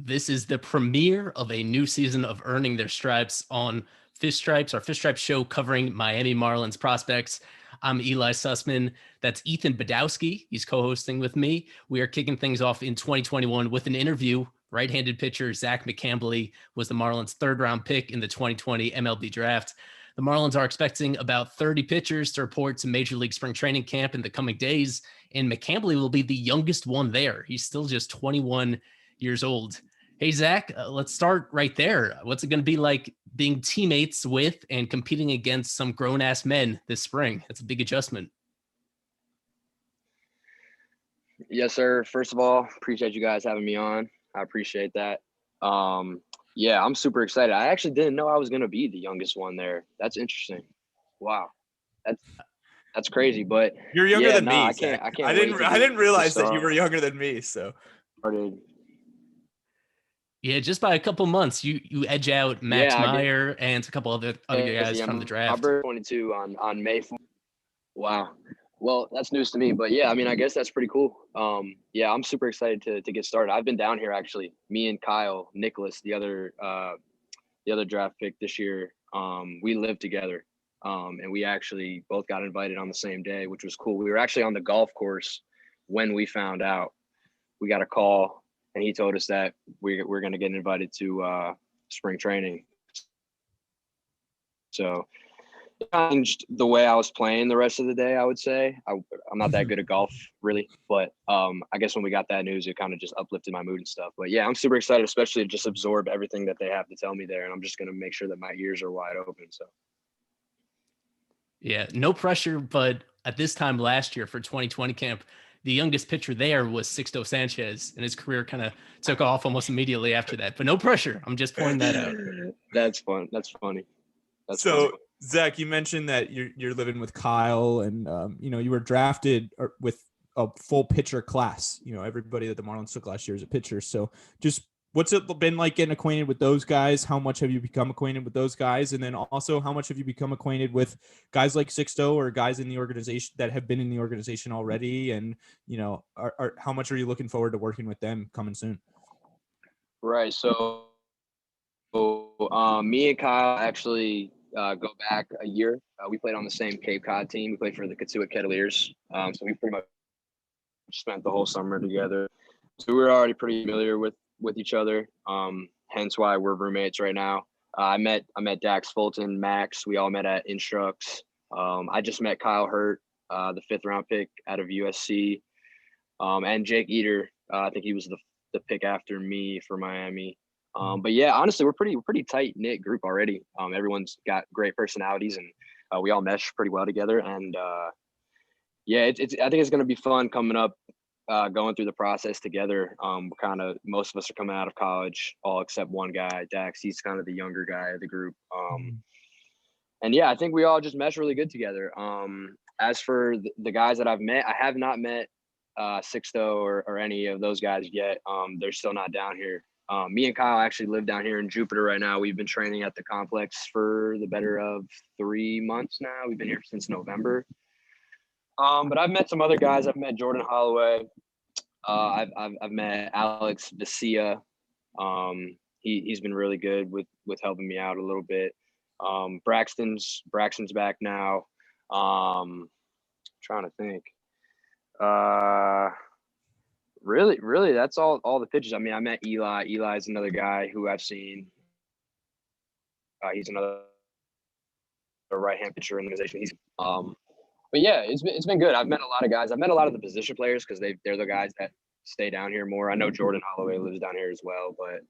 This is the premiere of a new season of Earning Their Stripes on Fish Stripes, our Fish Stripes show covering Miami Marlins prospects. I'm Eli Sussman. That's Ethan Badowski. He's co-hosting with me. We are kicking things off in 2021 with an interview. Right-handed pitcher Zach McCambley was the Marlins' third-round pick in the 2020 MLB draft. The Marlins are expecting about 30 pitchers to report to Major League Spring Training Camp in the coming days, and McCambley will be the youngest one there. He's still just 21 years old. Hey, Zach, let's start right there. What's it going to be like being teammates with and competing against some grown-ass men this spring? That's a big adjustment. Yes, sir. First of all, appreciate you guys having me on. I appreciate that. Yeah, I'm super excited. I actually didn't know I was going to be the youngest one there. That's interesting. Wow. That's crazy, but you're younger than me. I can't. I didn't realize that you were younger than me. So yeah, just by a couple months, you edge out Max Meyer and a couple other guys from the draft. I'm 22 on May 4th. Wow. Well, that's news to me, but yeah, I mean, I guess that's pretty cool. Yeah, I'm super excited to get started. I've been down here actually. Me and Kyle Nicholas, the other draft pick this year. We lived together, and we actually both got invited on the same day, which was cool. We were actually on the golf course when we found out. We got a call, and he told us that we're going to get invited to spring training. So it changed the way I was playing the rest of the day, I would say. I'm not that good at golf, really. But I guess when we got that news, it kind of just uplifted my mood and stuff. But, yeah, I'm super excited, especially to just absorb everything that they have to tell me there. And I'm just going to make sure that my ears are wide open. So, yeah, no pressure. But at this time last year for 2020 camp, the youngest pitcher there was Sixto Sanchez, and his career kind of took off almost immediately after that. But no pressure. I'm just pointing that out. That's fun. That's funny. Funny. Zach, you mentioned that you're living with Kyle, and you were drafted with a full pitcher class. Everybody that the Marlins took last year is a pitcher. So just what's it been like getting acquainted with those guys? How much have you become acquainted with those guys? And then also, how much have you become acquainted with guys like Sixto or guys in the organization that have been in the organization already? And, how much are you looking forward to working with them coming soon? Right. So me and Kyle actually go back a year. We played on the same Cape Cod team. We played for the Kitsua Kettleers. So we pretty much spent the whole summer together. So we were already pretty familiar with each other. Hence why we're roommates right now. I met Dax Fulton, Max. We all met at Instructs. I just met Kyle Hurt, the 5th round pick out of USC. And Jake Eater. I think he was the pick after me for Miami. But yeah, honestly, we're pretty tight knit group already. Everyone's got great personalities, and we all mesh pretty well together. And yeah, I think it's going to be fun coming up, going through the process together. Most of us are coming out of college, all except one guy, Dax. He's kind of the younger guy of the group. And yeah, I think we all just mesh really good together. As for the guys that I've met, I have not met Sixto or any of those guys yet. They're still not down here. Me and Kyle actually live down here in Jupiter right now. We've been training at the complex for the better of 3 months now. We've been here since November. But I've met some other guys. I've met Jordan Holloway. I've met Alex Vesia. He's been really good with helping me out a little bit. Braxton's back now. Trying to think. Really, that's all the pitchers. I mean, I met Eli. Eli's another guy who I've seen. He's another right-hand pitcher in the organization. But yeah, it's been good. I've met a lot of guys. I've met a lot of the position players because they're the guys that stay down here more. I know Jordan Holloway lives down here as well, but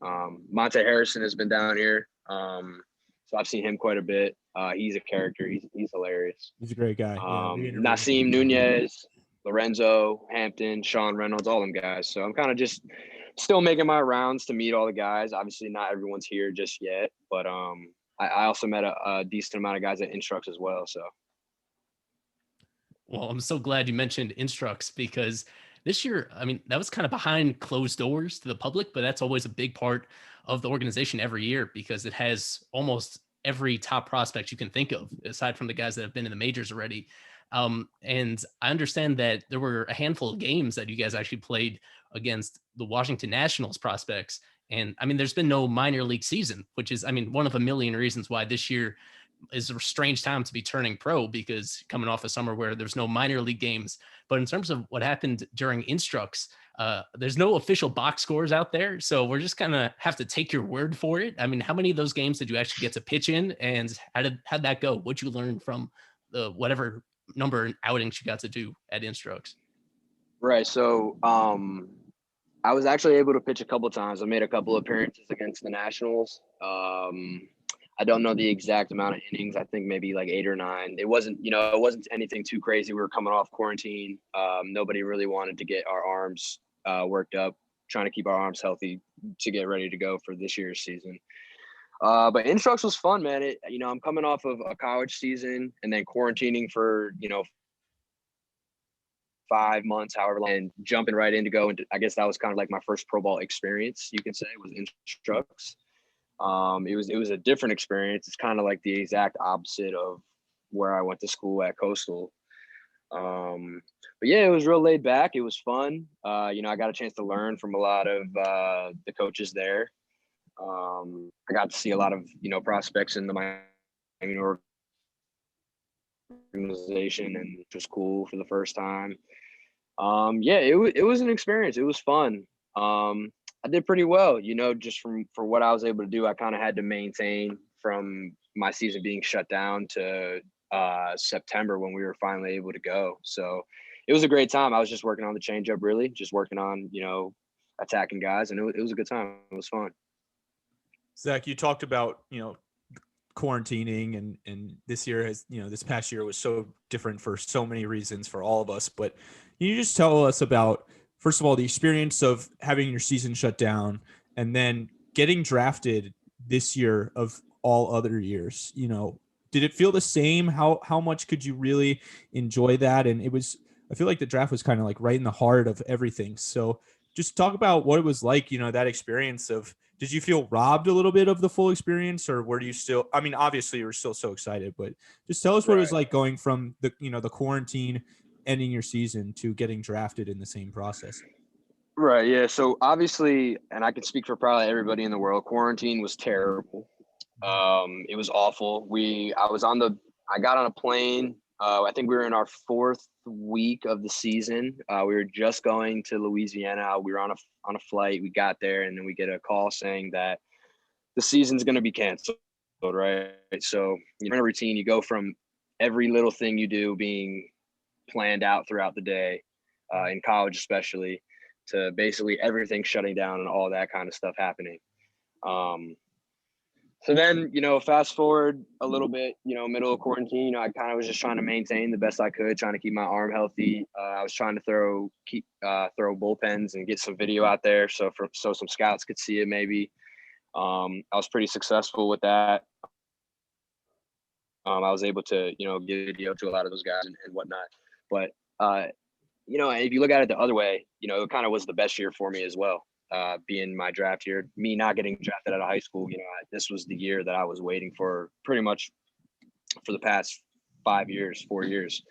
Monte Harrison has been down here. So I've seen him quite a bit. He's a character. He's hilarious. He's a great guy. Nasim Nunez, Lorenzo, Hampton, Sean Reynolds, all them guys. So I'm kind of just still making my rounds to meet all the guys. Obviously, not everyone's here just yet, but I also met a decent amount of guys at Instructs as well. So. Well, I'm so glad you mentioned Instructs because this year, I mean, that was kind of behind closed doors to the public, but that's always a big part of the organization every year because it has almost every top prospect you can think of, aside from the guys that have been in the majors already. And I understand that there were a handful of games that you guys actually played against the Washington Nationals prospects, And I mean, there's been no minor league season, which is, I mean, one of a million reasons why this year is a strange time to be turning pro, because coming off a summer where there's no minor league games. But in terms of what happened during Instructs, there's no official box scores out there. So we're just kind of have to take your word for it. I mean, how many of those games did you actually get to pitch in, and how'd that go? What'd you learn from the whatever number of outings you got to do at Instructs? Right. So I was actually able to pitch a couple times. I made a couple appearances against the Nationals. I don't know the exact amount of innings. I think maybe like 8 or 9. It wasn't anything too crazy. We were coming off quarantine. Nobody really wanted to get our arms worked up, trying to keep our arms healthy to get ready to go for this year's season. But Instructs was fun, man. I'm coming off of a college season and then quarantining for, 5 months, however long, and jumping right in to go into, I guess that was kind of like my first pro ball experience, you can say, was Instructs. It was a different experience. It's kind of like the exact opposite of where I went to school at Coastal. But yeah, it was real laid back. It was fun. I got a chance to learn from a lot of the coaches there. I got to see a lot of, prospects in the Miami organization, and it was cool for the first time. It was an experience. It was fun. I did pretty well, just for what I was able to do. I kind of had to maintain from my season being shut down to September when we were finally able to go. So it was a great time. I was just working on the changeup, really, just working on, attacking guys, and it was a good time. It was fun. Zach, you talked about, quarantining and this year has, this past year was so different for so many reasons for all of us. But can you just tell us about, first of all, the experience of having your season shut down and then getting drafted this year of all other years? Did it feel the same? How much could you really enjoy that? And I feel like the draft was kind of like right in the heart of everything. So just talk about what it was like, that experience of, did you feel robbed a little bit of the full experience, or were you still, I mean, obviously you were still so excited, but just tell us what it was like going from the, the quarantine, ending your season, to getting drafted in the same process. Right. Yeah. So obviously, and I can speak for probably everybody in the world, quarantine was terrible. It was awful. I got on a plane. I think we were in our 4th week of the season. We were just going to Louisiana. We were on a flight. We got there, and then we get a call saying that the season's going to be canceled. Right. So you're in a routine. You go from every little thing you do being planned out throughout the day, in college especially, to basically everything shutting down and all that kind of stuff happening. So then, fast forward a little bit, middle of quarantine, I kind of was just trying to maintain the best I could, trying to keep my arm healthy. I was trying to throw bullpens and get some video out there so some scouts could see it maybe. I was pretty successful with that. I was able to, give video to a lot of those guys and whatnot. But, if you look at it the other way, it kind of was the best year for me as well. Being my draft year, me not getting drafted out of high school, this was the year that I was waiting for pretty much for the past 4 years.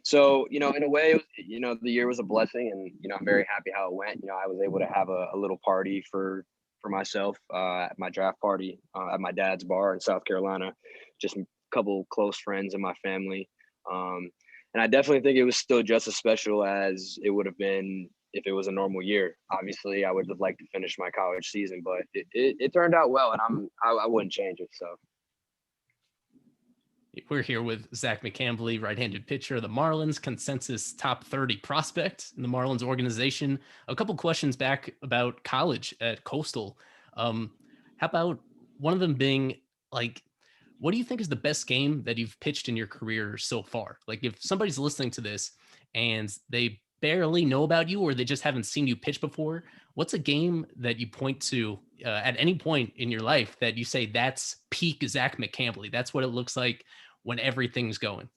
So, in a way, the year was a blessing, and, I'm very happy how it went. I was able to have a little party for myself at my draft party at my dad's bar in South Carolina, just a couple close friends in my family. And I definitely think it was still just as special as it would have been if it was a normal year. Obviously, I would have liked to finish my college season, but it turned out well, and I wouldn't change it. So we're here with Zach McCambley, right-handed pitcher of the Marlins, consensus top 30 prospect in the Marlins organization. A couple questions back about college at Coastal. How about one of them being like, what do you think is the best game that you've pitched in your career so far? Like, if somebody's listening to this and they barely know about you, or they just haven't seen you pitch before, what's a game that you point to at any point in your life that you say that's peak Zach McCambley? That's what it looks like when everything's going.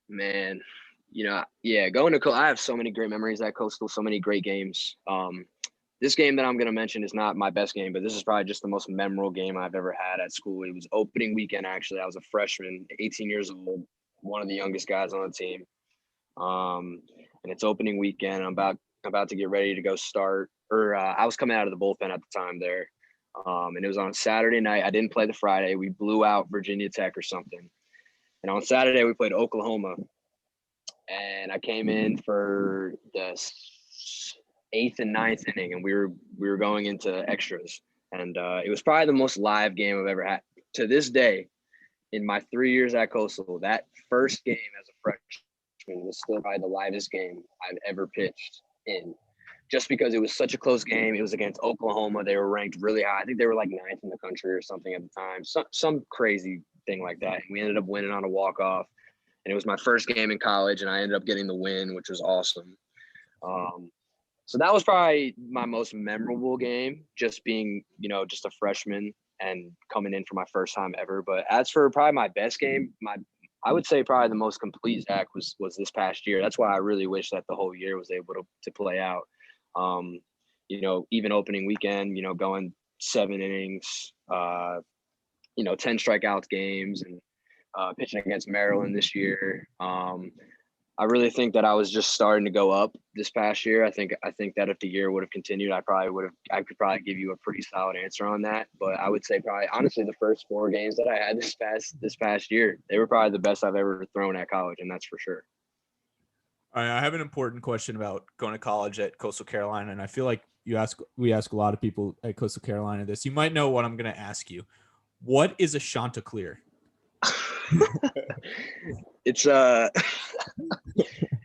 Man, going to I have so many great memories at Coastal, so many great games. This game that I'm going to mention is not my best game, but this is probably just the most memorable game I've ever had at school. It was opening weekend, actually. I was a freshman, 18 years old, one of the youngest guys on the team. And it's opening weekend. I'm about about to get ready to go start, or I was coming out of the bullpen at the time there. And it was on a Saturday night. I didn't play the Friday. We blew out Virginia Tech or something. And on Saturday, we played Oklahoma. And I came in for the 8th and 9th inning, and we were going into extras. And it was probably the most live game I've ever had. To this day, in my 3 years at Coastal, that first game as a freshman was still probably the livest game I've ever pitched in. Just because it was such a close game. It was against Oklahoma. They were ranked really high. I think they were like 9th in the country or something at the time. Some crazy thing like that. And we ended up winning on a walk-off. And it was my first game in college, and I ended up getting the win, which was awesome. So that was probably my most memorable game, just being, just a freshman and coming in for my first time ever. But as for probably my best game, I would say probably the most complete, Zach, was this past year. That's why I really wish that the whole year was able to play out. Even opening weekend, going 7 innings, 10 strikeouts games, and pitching against Maryland this year. I really think that I was just starting to go up this past year. I think that if the year would have continued, I could probably give you a pretty solid answer on that. But I would say probably honestly the first 4 games that I had this past year, they were probably the best I've ever thrown at college, and that's for sure. All right, I have an important question about going to college at Coastal Carolina, and I feel like we ask a lot of people at Coastal Carolina this. You might know what I'm going to ask you. What is a Chanticleer? It's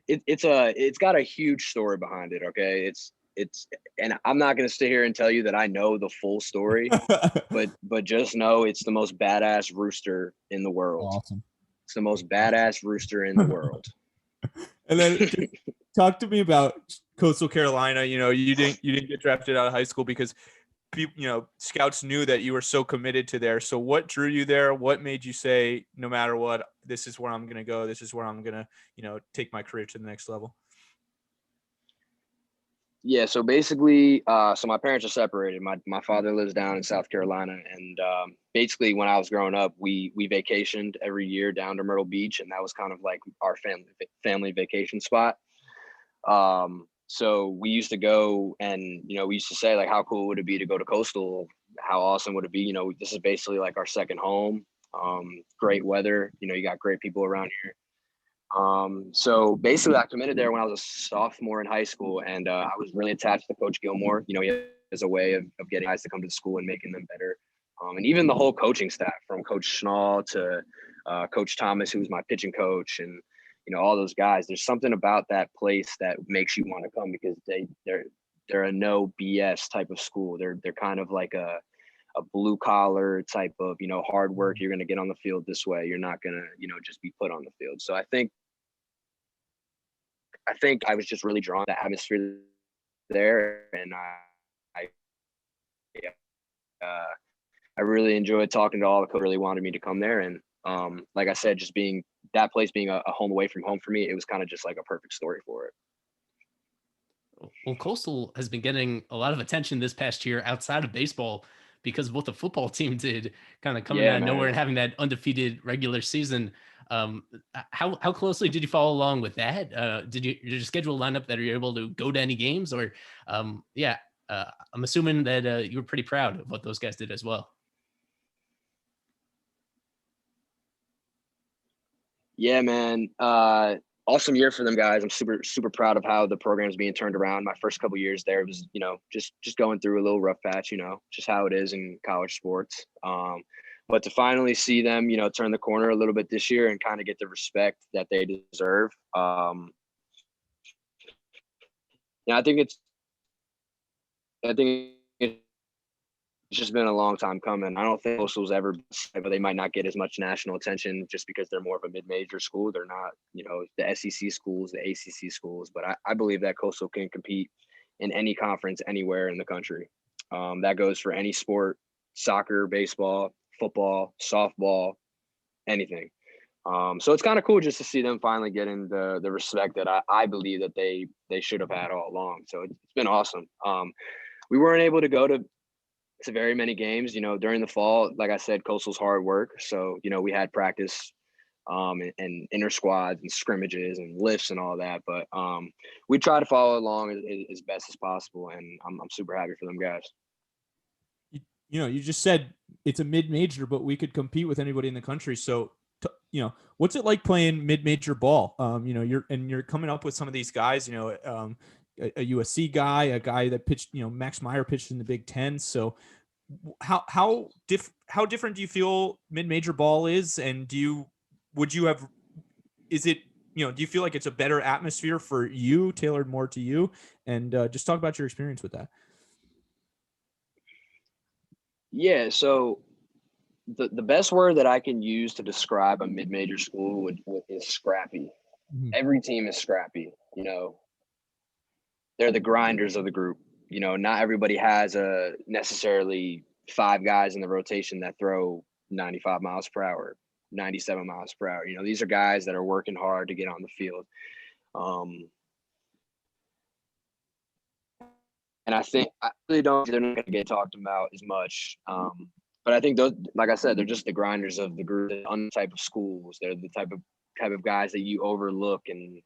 it's got a huge story behind it. Okay. And I'm not going to sit here and tell you that I know the full story, but just know it's the most badass rooster in the world. Awesome. It's the most badass rooster in the world. And then talk to me about Coastal Carolina. You didn't get drafted out of high school because scouts knew that you were so committed to there. So what drew you there? What made you say, no matter what, this is where I'm going to go. This is where I'm going to, take my career to the next level? Yeah. So basically, so my parents are separated. My father lives down in South Carolina. And basically when I was growing up, we vacationed every year down to Myrtle Beach. And that was kind of like our family vacation spot. So we used to go and, we used to say like, how cool would it be to go to Coastal? How awesome would it be? This is basically like our second home. Great weather, you got great people around here. So basically I committed there when I was a sophomore in high school, and I was really attached to Coach Gilmore. He has a way of getting guys to come to the school and making them better. And even the whole coaching staff, from Coach Schnall to Coach Thomas, who was my pitching coach, and all those guys. There's something about that place that makes you want to come, because they're a no BS type of school. They're kind of like a blue collar type of, hard work. You're going to get on the field this way. You're not going to, just be put on the field. So I think I was just really drawn to the atmosphere there, and I really enjoyed talking to all the coaches. Really wanted me to come there, and like I said, just being that place being a home away from home for me, it was kind of just like a perfect story for it. Well, Coastal has been getting a lot of attention this past year outside of baseball because of what the football team did, kind of coming out of nowhere and having that undefeated regular season. How closely did you follow along with that? Did your schedule line up that you're able to go to any games, or I'm assuming that you were pretty proud of what those guys did as well. Yeah, man. Awesome year for them guys. I'm super, super proud of how the program's being turned around. My first couple years there was, just going through a little rough patch, just how it is in college sports. But to finally see them, turn the corner a little bit this year and kind of get the respect that they deserve. I think it's just been a long time coming. I don't think Coastal's ever, but they might not get as much national attention just because they're more of a mid-major school. They're not, the SEC schools, the ACC schools, but I believe that Coastal can compete in any conference anywhere in the country. That goes for any sport: soccer, baseball, football, softball, anything. So it's kind of cool just to see them finally getting the respect that I believe that they should have had all along. So it's been awesome. We weren't able to go to very many games, during the fall. Like I said, Coastal's hard work. So, we had practice and inter squads and scrimmages and lifts and all that. But we try to follow along as best as possible, and I'm super happy for them guys. You just said it's a mid-major, but we could compete with anybody in the country. So, what's it like playing mid-major ball? You're coming up with some of these guys, a USC guy, a guy that pitched, Max Meyer pitched in the Big Ten. So how different do you feel mid-major ball is? And do you feel like it's a better atmosphere for you, tailored more to you? And just talk about your experience with that. Yeah. So the best word that I can use to describe a mid-major school is scrappy. Mm-hmm. Every team is scrappy. They're the grinders of the group. Not everybody has necessarily 5 guys in the rotation that throw 95 miles per hour, 97 miles per hour. These are guys that are working hard to get on the field. And I really don't, they're not going to get talked about as much. But I think those, like I said, they're just the grinders of the group, the type of schools. They're the type of guys that you overlook, and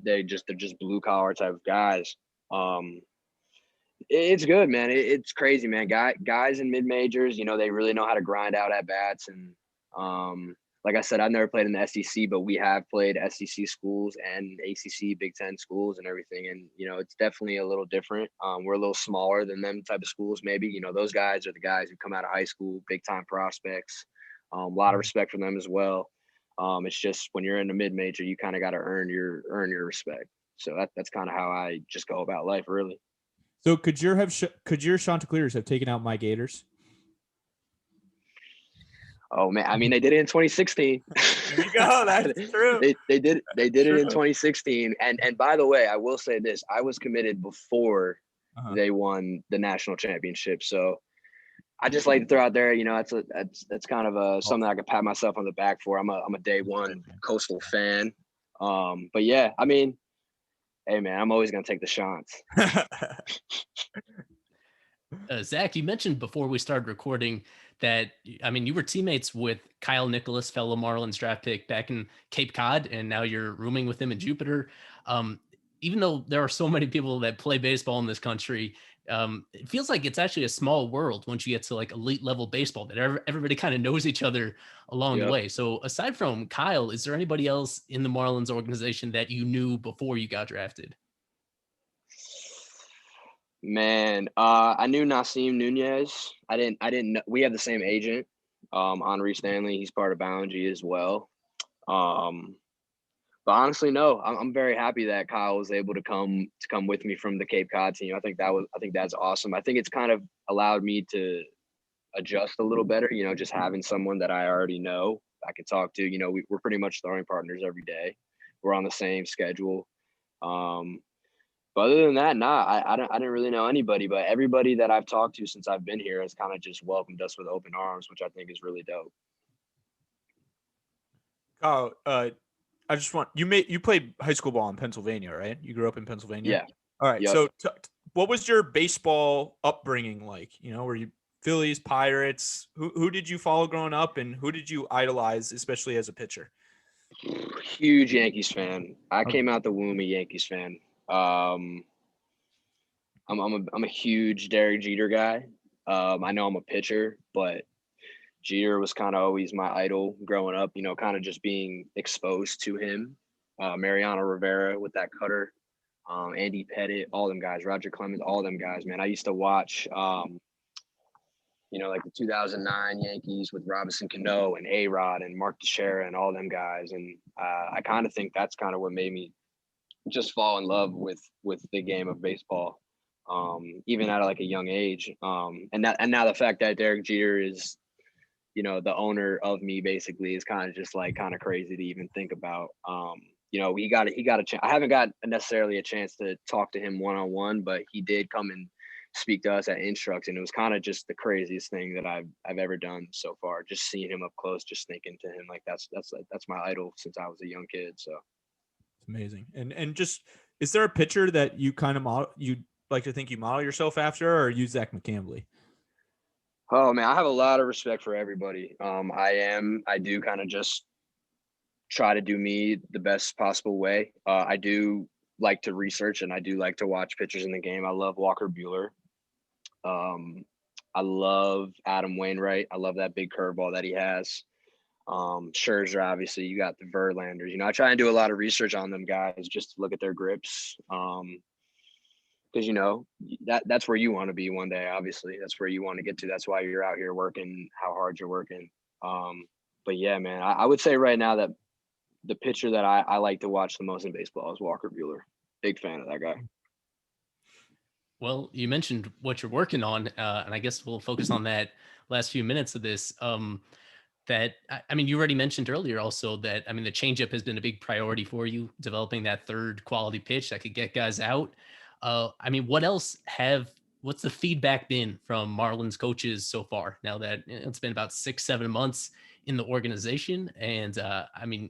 they're just blue collar type of guys. It's good, man. It's crazy, man. Guys in mid majors, they really know how to grind out at bats. And like I said, I've never played in the SEC, but we have played SEC schools and ACC, Big Ten schools and everything. And, it's definitely a little different. We're a little smaller than them type of schools, maybe. Those guys are the guys who come out of high school, big time prospects. A lot of respect for them as well. It's just when you're in a mid major, you kind of got to earn your respect. So that's kind of how I just go about life, really. So could your Chanticleers have taken out my Gators? Oh man, I mean they did it in 2016. There you go. That's true. They did it in 2016. And by the way, I will say this: I was committed before they won the national championship. So I just like to throw out there, that's kind of something I could pat myself on the back for. I'm a day one Coastal fan. But yeah, I mean, hey man, I'm always gonna take the shots. Zach, you mentioned before we started recording that, you were teammates with Kyle Nicholas, fellow Marlins draft pick back in Cape Cod, and now you're rooming with him in Jupiter. Even though there are so many people that play baseball in this country, it feels like it's actually a small world once you get to like elite level baseball, that everybody kind of knows each other along the way. So aside from Kyle, is there anybody else in the Marlins organization that you knew before you got drafted? Man, I knew Nasim Nunez. I didn't know. We have the same agent, Henri Stanley. He's part of Bounty as well. But honestly, no, I'm very happy that Kyle was able to come with me from the Cape Cod team. I think that's awesome. I think it's kind of allowed me to adjust a little better, just having someone that I already know I could talk to. We're pretty much throwing partners every day. We're on the same schedule. But other than that, I didn't really know anybody, but everybody that I've talked to since I've been here has kind of just welcomed us with open arms, which I think is really dope. Kyle, I just want you played high school ball in Pennsylvania, right? You grew up in Pennsylvania. Yeah. All right. Yep. So, what was your baseball upbringing like? Were you Phillies, Pirates? Who did you follow growing up, and who did you idolize, especially as a pitcher? Huge Yankees fan. I came out the womb a Yankees fan. I'm a huge Derek Jeter guy. I know I'm a pitcher, but Jeter was kind of always my idol growing up, kind of just being exposed to him. Mariano Rivera with that cutter, Andy Pettit, all them guys, Roger Clemens, all them guys, man. I used to watch, like the 2009 Yankees with Robinson Cano and A-Rod and Mark Teixeira and all them guys. And I kind of think that's kind of what made me just fall in love with the game of baseball, even at like a young age. And now the fact that Derek Jeter is, the owner of me basically is kind of crazy to even think about. He got a chance. I haven't got necessarily a chance to talk to him one-on-one, but he did come and speak to us at Instructs, and it was kind of just the craziest thing that I've ever done so far. Just seeing him up close, just thinking to him like that's my idol since I was a young kid. So it's amazing. And just, is there a pitcher that you kind of you'd like to think you model yourself after, or are you Zach McCambley? Oh man, I have a lot of respect for everybody. I do kind of just try to do me the best possible way. I do like to research and I do like to watch pitchers in the game. I love Walker Buehler. Um, I love Adam Wainwright. I love that big curveball that he has. Scherzer, obviously, you got the Verlanders. I try and do a lot of research on them guys just to look at their grips. Because that's where you want to be one day. Obviously, that's where you want to get to. That's why you're out here working, how hard you're working. But yeah, man, I would say right now that the pitcher that I like to watch the most in baseball is Walker Buehler. Big fan of that guy. Well, you mentioned what you're working on, and I guess we'll focus on that last few minutes of this. You already mentioned earlier also that, the changeup has been a big priority for you, developing that third quality pitch that could get guys out. What's the feedback been from Marlins coaches so far now that it's been about 6-7 months in the organization? And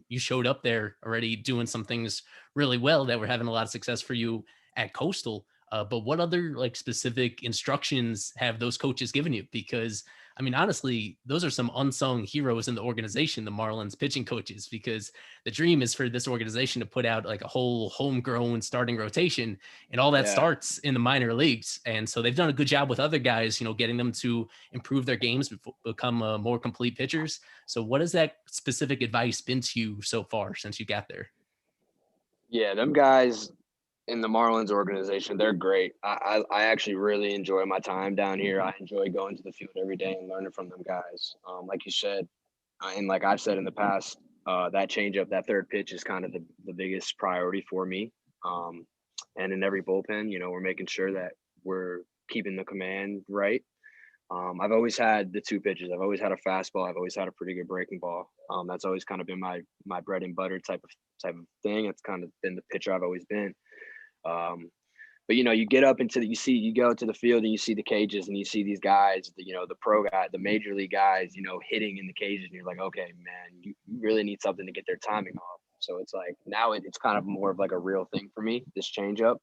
you showed up there already doing some things really well that were having a lot of success for you at Coastal. But what other specific instructions have those coaches given you? Because honestly, those are some unsung heroes in the organization, the Marlins pitching coaches, because the dream is for this organization to put out like a whole homegrown starting rotation, and all that starts in the minor leagues. And so they've done a good job with other guys, getting them to improve their games, become more complete pitchers. So what has that specific advice been to you so far since you got there? Yeah, them guys in the Marlins organization, they're great. I actually really enjoy my time down here. I enjoy going to the field every day and learning from them guys. Like you said, and like I've said in the past, that changeup, that third pitch is kind of the biggest priority for me. And in every bullpen, we're making sure that we're keeping the command right. I've always had the two pitches. I've always had a fastball. I've always had a pretty good breaking ball. That's always kind of been my bread and butter type of thing. It's kind of been the pitcher I've always been. But you get up into you go to the field and you see the cages and you see these guys, the pro guy, the major league guys, hitting in the cages, and you're like, okay, man, you really need something to get their timing off. So it's like now it's kind of more of like a real thing for me, this changeup.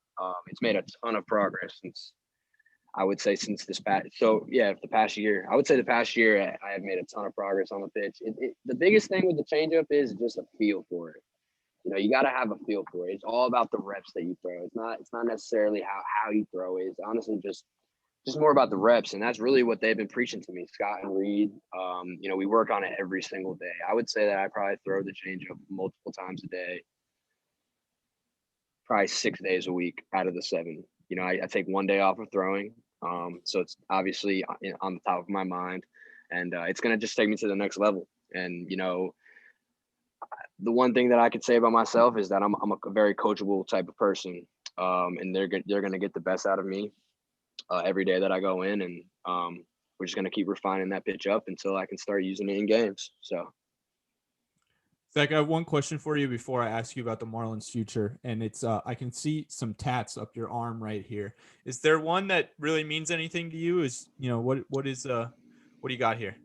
It's made a ton of progress since this past. So yeah, the past year, I would say the past year I have made a ton of progress on the pitch. The biggest thing with the changeup is just a feel for it. You got to have a feel for it. It's all about the reps that you throw. It's not necessarily how you throw it. It's honestly just more about the reps. And that's really what they've been preaching to me, Scott and Reed. We work on it every single day. I would say that I probably throw the changeup multiple times a day, probably 6 days a week out of the 7. I take one day off of throwing. So it's obviously on the top of my mind, and it's going to just take me to the next level. And, the one thing that I could say about myself is that I'm a very coachable type of person, and they're going to get the best out of me every day that I go in, and we're just going to keep refining that pitch up until I can start using it in games. So, Zach, I have one question for you before I ask you about the Marlins' future, and it's I can see some tats up your arm right here. Is there one that really means anything to you? What do you got here?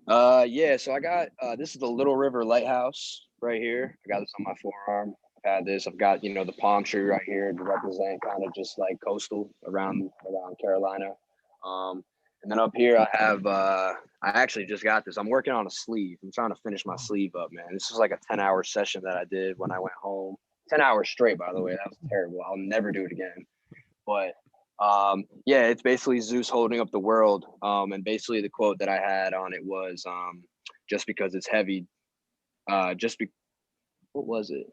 Yeah, so I got this is the Little River Lighthouse right here. I got this on my forearm. I've had this. I've got the palm tree right here to represent kind of just like coastal around Carolina. And then up here I have I actually just got this. I'm working on a sleeve. I'm trying to finish my sleeve up, man. This is like a 10-hour session that I did when I went home. 10 hours straight, by the way. That was terrible. I'll never do it again. But yeah, it's basically Zeus holding up the world. And basically the quote that I had on it was just because it's heavy, what was it?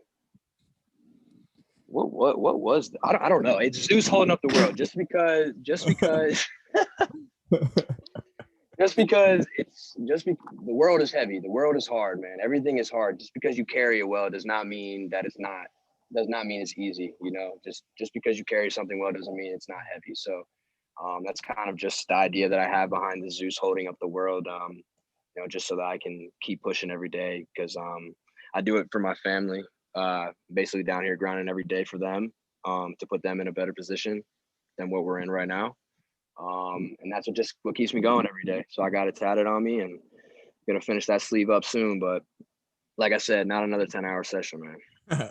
What was I don't know. It's Zeus holding up the world just because the world is heavy. The world is hard, man. Everything is hard. Just because you carry it well does not mean that it's not. Does not mean it's easy. Just because you carry something well doesn't mean it's not heavy. So that's kind of just the idea that I have behind the Zeus holding up the world. Just so that I can keep pushing every day, because I do it for my family. Basically down here grinding every day for them, to put them in a better position than what we're in right now. And that's what keeps me going every day. So I got it tatted on me, and I'm gonna finish that sleeve up soon. But like I said, not another 10-hour session, man.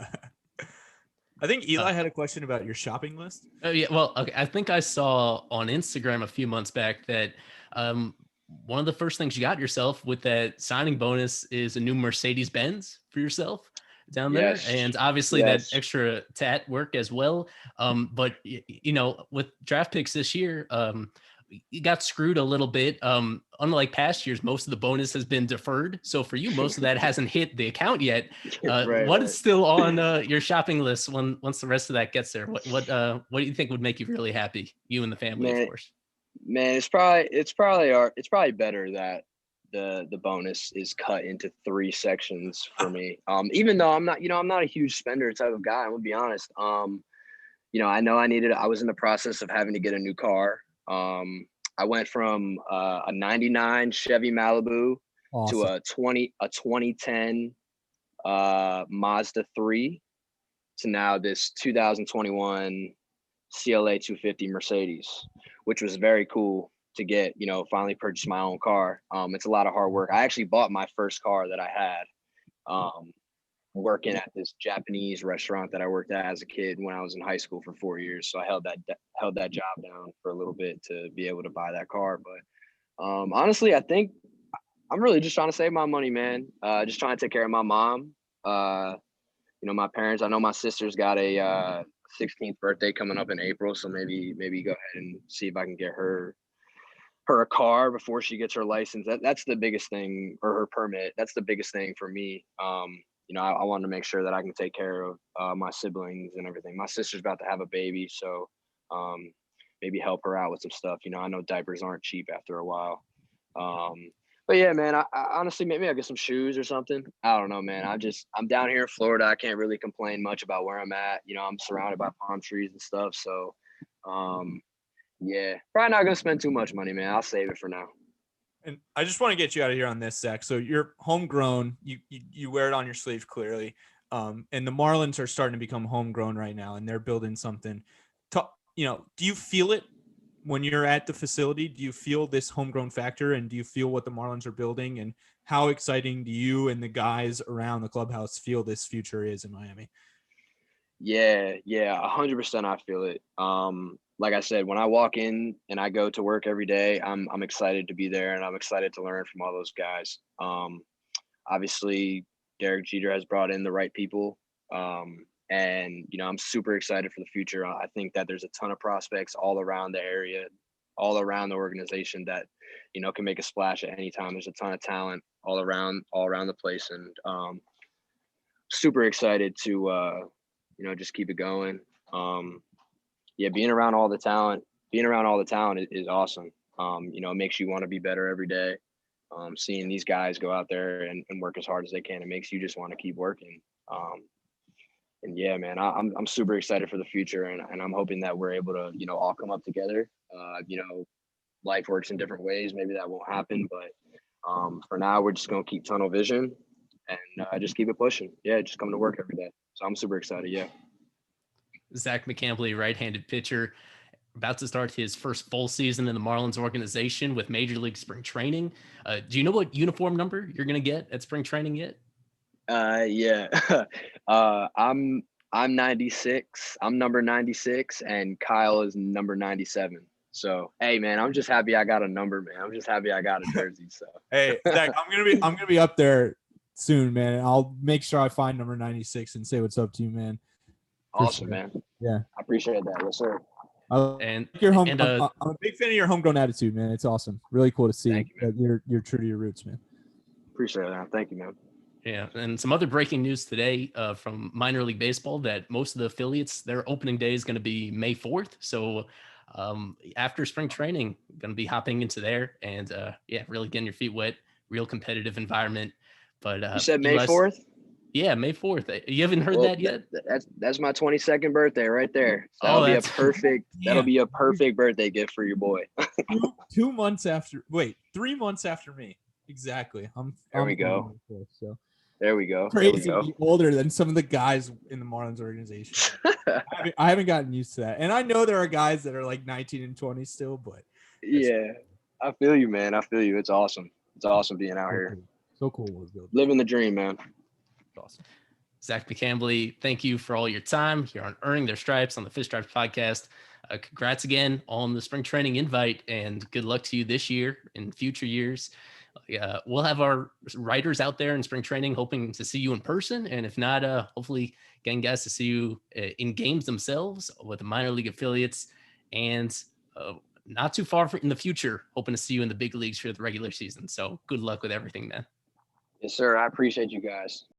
I think Eli had a question about your shopping list. Oh yeah, well, okay. I think I saw on Instagram a few months back that one of the first things you got yourself with that signing bonus is a new Mercedes-Benz for yourself down there. Yes. And obviously that Yes. extra tat work as well. But you know, with draft picks this year, you got screwed a little bit. Unlike past years, most of the bonus has been deferred. So for you, most of that hasn't hit the account yet. What is still on your shopping list once the rest of that gets there? What do you think would make you really happy? You and the family, of course. Man, it's probably better that the bonus is cut into 3 sections for me. Even though I'm not a huge spender type of guy, I'm gonna be honest. I know I was in the process of having to get a new car. I went from a 99 Chevy Malibu to a 2010 Mazda 3 to now this 2021 CLA 250 Mercedes, which was very cool to get, finally purchase my own car. It's a lot of hard work. I actually bought my first car that I had working at this Japanese restaurant that I worked at as a kid when I was in high school for 4 years. So I held that job down for a little bit to be able to buy that car. But honestly, I think I'm really just trying to save my money, man. Just trying to take care of my mom. My parents. I know my sister's got a 16th birthday coming up in April, so maybe go ahead and see if I can get her a car before she gets her license. That's the biggest thing, or her permit. That's the biggest thing for me. I wanted to make sure that I can take care of my siblings and everything. My sister's about to have a baby, so maybe help her out with some stuff. I know diapers aren't cheap after a while. But yeah, man, I honestly, maybe I'll get some shoes or something. I don't know, man. I'm down here in Florida. I can't really complain much about where I'm at. I'm surrounded by palm trees and stuff. So, yeah, probably not going to spend too much money, man. I'll save it for now. And I just want to get you out of here on this, Zach. So you're homegrown. You wear it on your sleeve clearly. And the Marlins are starting to become homegrown right now, and they're building something. Do you feel it when you're at the facility? Do you feel this homegrown factor, and do you feel what the Marlins are building, and how exciting do you and the guys around the clubhouse feel this future is in Miami? Yeah, 100% I feel it. Like I said, when I walk in and I go to work every day, I'm excited to be there, and I'm excited to learn from all those guys. Obviously, Derek Jeter has brought in the right people. And, I'm super excited for the future. I think that there's a ton of prospects all around the area, all around the organization that, can make a splash at any time. There's a ton of talent all around the place. And super excited to, just keep it going. Being around all the talent is awesome. It makes you want to be better every day. Seeing these guys go out there and work as hard as they can, it makes you just want to keep working. And yeah, man, I'm super excited for the future, and I'm hoping that we're able to, all come up together. Life works in different ways. Maybe that won't happen, but for now, we're just gonna keep tunnel vision and just keep it pushing. Yeah, just come to work every day. So I'm super excited. Yeah. Zach McCambley, right-handed pitcher, about to start his first full season in the Marlins organization with Major League Spring Training. Do you know what uniform number you're gonna get at spring training yet? Yeah. I'm 96. I'm number 96, and Kyle is number 97. So, hey, man, I'm just happy I got a number, man. I'm just happy I got a jersey. So, hey, Zach, I'm gonna be up there soon, man. I'll make sure I find number 96 and say what's up to you, man. Awesome, man. Yeah, I appreciate that. Yes, sir. And your home. I'm a big fan of your homegrown attitude, man. It's awesome. Really cool to see that you're true to your roots, man. Appreciate that. Thank you, man. Yeah, and some other breaking news today from minor league baseball that most of the affiliates, their opening day is going to be May 4th. So after spring training, going to be hopping into there and really getting your feet wet, real competitive environment. But you said May 4th? Yeah, May 4th. You haven't heard that yet? That's my 22nd birthday right there. So that'll be a perfect birthday gift for your boy. 2 months after, 3 months after me. Exactly. There we go. So. There we go. Crazy to be older than some of the guys in the Marlins organization. I haven't gotten used to that. And I know there are guys that are like 19 and 20 still, but yeah, I feel you, man. I feel you. It's awesome. It's awesome being out here. So cool. Living the dream, man. Awesome. Zach McCambley, thank you for all your time here on Earning Their Stripes on the Fish Stripes podcast. congrats again on the spring training invite, and good luck to you this year and future years. We'll have our writers out there in spring training hoping to see you in person. And if not, hopefully getting guys to see you in games themselves with the minor league affiliates, and not too far in the future, hoping to see you in the big leagues for the regular season. So good luck with everything, man. Yes, sir. I appreciate you guys.